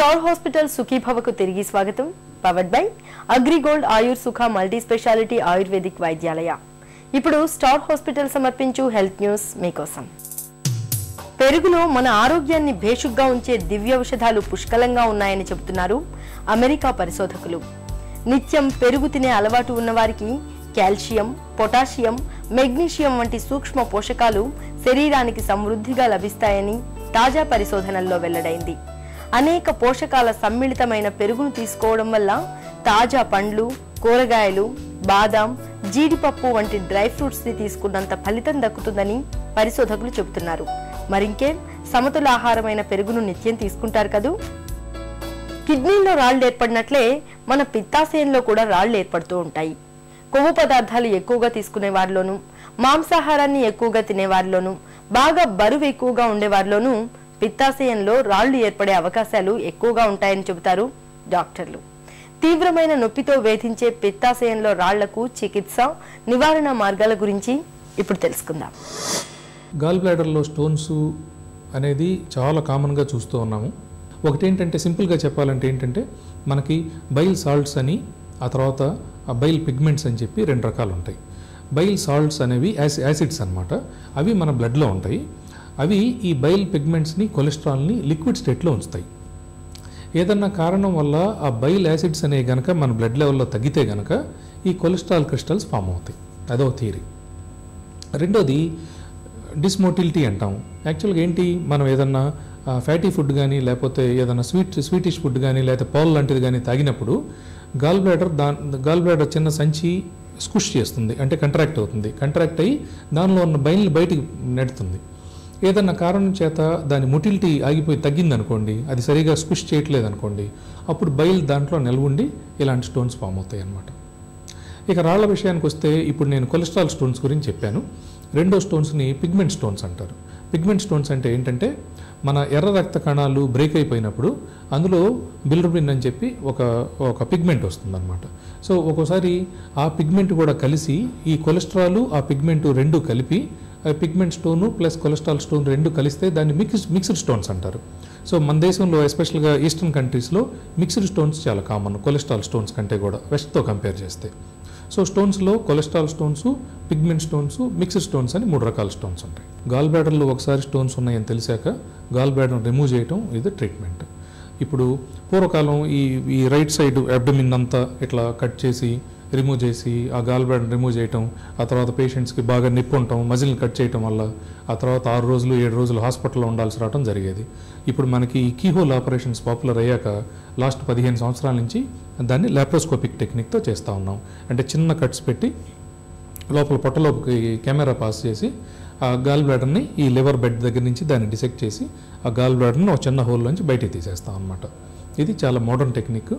Star hospital సుఖీభవకు తిరిగి స్వాగతం. Powered by AgriGold ఆయుర్ సుఖ మల్టీ స్పెషాలిటీ ఆయుర్వేదిక్ వైద్యాలయ. ఇప్పుడు స్టార్ హాస్పిటల్ సమర్పించు హెల్త్ న్యూస్ మీకోసం. పెరుగులో మన ఆరోగ్యాన్ని భేషుగ్గా ఉంచే దివ్య ఔషధాలు పుష్కలంగా ఉన్నాయని చెబుతున్నారు అమెరికా పరిశోధకులు. నిత్యం పెరుగు తినే అలవాటు ఉన్నవారికి కాల్షియం, పొటాషియం, మెగ్నీషియం వంటి సూక్ష్మ పోషకాలు శరీరానికి సమృద్ధిగా లభిస్తాయని తాజా పరిశోధనల్లో వెల్లడైంది. అనేక పోషకాల సమ్మిళితమైన పెరుగును తీసుకోవడం వల్ల తాజా పండ్లు, కూరగాయలు, బాదాం, జీడిపప్పు వంటి డ్రై ఫ్రూట్స్ ని తీసుకున్నంత ఫలితం దక్కుతుందని పరిశోధకులు చెబుతున్నారు. మరింకేం, సమతుల ఆహారమైన పెరుగును నిత్యం తీసుకుంటారు కదూ. కిడ్నీలో రాళ్లు ఏర్పడినట్లే మన పిత్తాశయంలో కూడా రాళ్లు ఏర్పడుతూ ఉంటాయి. కొవ్వు పదార్థాలు ఎక్కువగా తీసుకునే వారిలోనూ, మాంసాహారాన్ని ఎక్కువగా తినేవారిలోనూ, బాగా బరువు ఎక్కువగా ఉండేవారిలోనూ పిత్తాశయంలో రాళ్లు ఏర్పడే అవకాశాలు ఎక్కువగా ఉంటాయని చెబుతారు డాక్టర్లు. తీవ్రమైన నొప్పితో వేధించే పిత్తాశయంలో రాళ్లకు చికిత్స, నివారణ మార్గాల గురించి ఇప్పుడు తెలుసుకుందాం. గాల్ బ్లాడర్లో స్టోన్స్ అనేది చాలా కామన్గా చూస్తూ ఉన్నాము. ఒకటి ఏంటంటే, సింపుల్గా చెప్పాలంటే ఏంటంటే, మనకి బైల్ సాల్ట్స్ అని, ఆ తర్వాత బైల్ పిగ్మెంట్స్ అని చెప్పి రెండు రకాలు ఉంటాయి. బైల్ సాల్ట్స్ అనేవి యాసిడ్స్ అన్నమాట. అవి మన బ్లడ్లో ఉంటాయి. అవి ఈ బైల్ పిగ్మెంట్స్ని, కొలెస్ట్రాల్ని లిక్విడ్ స్టేట్లో ఉంచుతాయి. ఏదన్నా కారణం వల్ల ఆ బైల్ యాసిడ్స్ అనేవి కనుక మన బ్లడ్ లెవెల్లో తగ్గితే కనుక ఈ కొలెస్ట్రాల్ క్రిస్టల్స్ ఫామ్ అవుతాయి. అదో థియరీ. రెండోది డిస్మోటిలిటీ అంటాం. యాక్చువల్గా ఏంటి, మనం ఏదన్నా ఫ్యాటీ ఫుడ్ కానీ, లేకపోతే ఏదైనా స్వీటిష్ ఫుడ్ కానీ, లేకపోతే పాలు లాంటిది కానీ తాగినప్పుడు గాల్ బ్లాడర్ చిన్న సంచి స్కుష్ చేస్తుంది, అంటే కంట్రాక్ట్ అవుతుంది. కంట్రాక్ట్ అయ్యి దానిలో ఉన్న బైల్ని బయటికి నెడుతుంది. ఏదన్నా కారణం చేత దాని మొటిలిటీ ఆగిపోయి తగ్గిందనుకోండి, అది సరిగా స్కుష్ చేయట్లేదు అనుకోండి, అప్పుడు బైల్ దాంట్లో నిల్వుండి ఇలాంటి స్టోన్స్ ఫామ్ అవుతాయి అన్నమాట. ఇక రాళ్ల విషయానికి వస్తే, ఇప్పుడు నేను కొలెస్ట్రాల్ స్టోన్స్ గురించి చెప్పాను. రెండో స్టోన్స్ని పిగ్మెంట్ స్టోన్స్ అంటారు. పిగ్మెంట్ స్టోన్స్ అంటే ఏంటంటే, మన ఎర్ర రక్త కణాలు బ్రేక్ అయిపోయినప్పుడు అందులో బిలిరుబిన్ అని చెప్పి ఒక పిగ్మెంట్ వస్తుందన్నమాట. సో ఒక్కోసారి ఆ పిగ్మెంట్ కూడా కలిసి, ఈ కొలెస్ట్రాల్ ఆ పిగ్మెంట్ రెండు కలిపి, pigment stone plus cholesterol stone రెండు కలిస్తే దాన్ని మిక్స్డ్ స్టోన్స్ అంటారు. సో మన దేశంలో ఎస్పెషల్గా ఈస్టర్న్ కంట్రీస్లో మిక్స్డ్ స్టోన్స్ చాలా కామన్, కొలెస్ట్రాల్ స్టోన్స్ కంటే కూడా వెస్ట్తో కంపేర్ చేస్తే. సో స్టోన్స్లో cholesterol stones, pigment stones, mixed stones అని మూడు రకాల స్టోన్స్ ఉంటాయి. గాల్ బ్లాడర్లో ఒకసారి స్టోన్స్ ఉన్నాయని తెలిసాక గాల్ బ్లాడర్ను రిమూవ్ చేయటం ఇది ట్రీట్మెంట్. ఇప్పుడు పూర్వకాలం ఈ రైట్ సైడ్ అబ్డమిన్ అంతా ఇట్లా కట్ చేసి రిమూవ్ చేసి ఆ గాల్ బ్లాడర్ని రిమూవ్ చేయటం, ఆ తర్వాత పేషెంట్స్కి బాగా నొప్పి ఉండటం, మజిల్ని కట్ చేయటం వల్ల ఆ తర్వాత 6 రోజులు 7 రోజులు హాస్పిటల్లో ఉండాల్సి రావడం జరిగేది. ఇప్పుడు మనకి కీహోల్ ఆపరేషన్స్ పాపులర్ అయ్యాక లాస్ట్ 15 సంవత్సరాల నుంచి దాన్ని లాప్రోస్కోపిక్ టెక్నిక్తో చేస్తూ ఉన్నాం. అంటే చిన్న కట్స్ పెట్టి లోపల పొట్టలోకి కెమెరా పాస్ చేసి ఆ గాల్ బ్లాడర్ని ఈ లివర్ బెడ్ దగ్గర నుంచి దాన్ని డిసెక్ట్ చేసి ఆ గాల్ బ్లాడర్ని ఒక చిన్న హోల్ నుంచి బయటికి తీసేస్తాం అన్నమాట. ఇది చాలా మోడర్న్ టెక్నిక్.